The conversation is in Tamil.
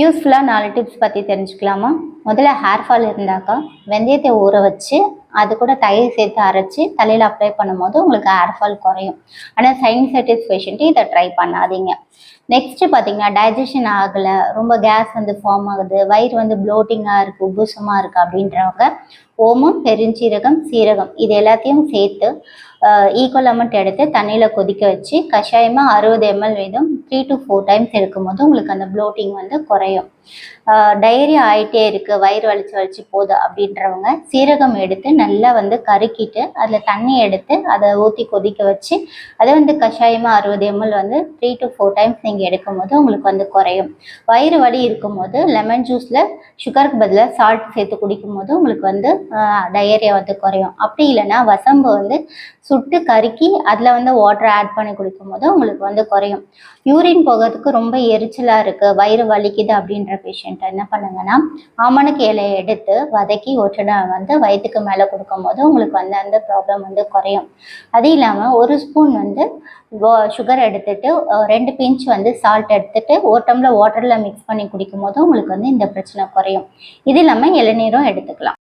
யூஸ்ஃபுல்லாக 4 டிப்ஸ் பற்றி தெரிஞ்சுக்கலாமா? முதல்ல ஹேர் ஃபால் இருந்தாக்கா வெந்தயத்தை ஊற வச்சு அது கூட தயிர் சேர்த்து அரைச்சி தலையில் அப்ளை பண்ணும்போது உங்களுக்கு ஹேர் ஃபால் குறையும். ஆனால் சைனசைட்டிஸ் பேஷண்ட்டு இதை ட்ரை பண்ணாதீங்க. நெக்ஸ்ட்டு பார்த்தீங்கன்னா டைஜஷன் ஆகலை, ரொம்ப கேஸ் ஃபார்ம் ஆகுது, வயிறு ப்ளோட்டிங்காக இருக்குது, உப்புசமாக இருக்குது அப்படின்றவங்க ஓமம், பெருஞ்சீரகம், சீரகம் இது எல்லாத்தையும் சேர்த்து ஈக்குவல் அமௌண்ட் எடுத்து தண்ணியில் கொதிக்க வச்சு கஷாயமாக 60 ml வீதம் 3 to 4 டைம்ஸ் எடுக்கும்போது உங்களுக்கு அந்த ப்ளோட்டிங் குறையும். டைரியா ஆகிட்டே இருக்குது, வயிறு வலிச்சு போகுது அப்படின்றவங்க சீரகம் எடுத்து நல்லா கருக்கிட்டு அதில் தண்ணி எடுத்து அதை ஊற்றி கொதிக்க வச்சு அதை கஷாயமாக 60 ml 3 to 4 டைம்ஸ் நீங்கள் எடுக்கும்போது உங்களுக்கு குறையும். வயிறு வலி இருக்கும்போது லெமன் ஜூஸில் சுகருக்கு பதிலாக சால்ட் சேர்த்து குடிக்கும்போது உங்களுக்கு டயரியா குறையும். அப்படி இல்லைன்னா வசம்பு சுட்டு கருக்கி அதில் வாட்டர் ஆட் பண்ணி குடிக்கும்போது உங்களுக்கு குறையும். யூரின் போகிறதுக்கு ரொம்ப எரிச்சலாக இருக்குது, வயிறு வலிக்குது அப்படின்ற பேஷண்ட் என்ன பண்ணுங்கன்னா ஆமணக்கு இலையை எடுத்து வதக்கி ஒற்றனை வயிற்றுக்கு மேலே கொடுக்கும்போது உங்களுக்கு அந்த ப்ராப்ளம் குறையும். அது இல்லாமல் ஒரு ஸ்பூன் சுகர் எடுத்துட்டு 2 பிஞ்ச் சால்ட் எடுத்துட்டு ஒரு டம்ளர் வாட்டரில் மிக்ஸ் பண்ணி குடிக்கும்போது உங்களுக்கு இந்த பிரச்சனை குறையும். இது இல்லாமல் இளநீரும் எடுத்துக்கலாம்.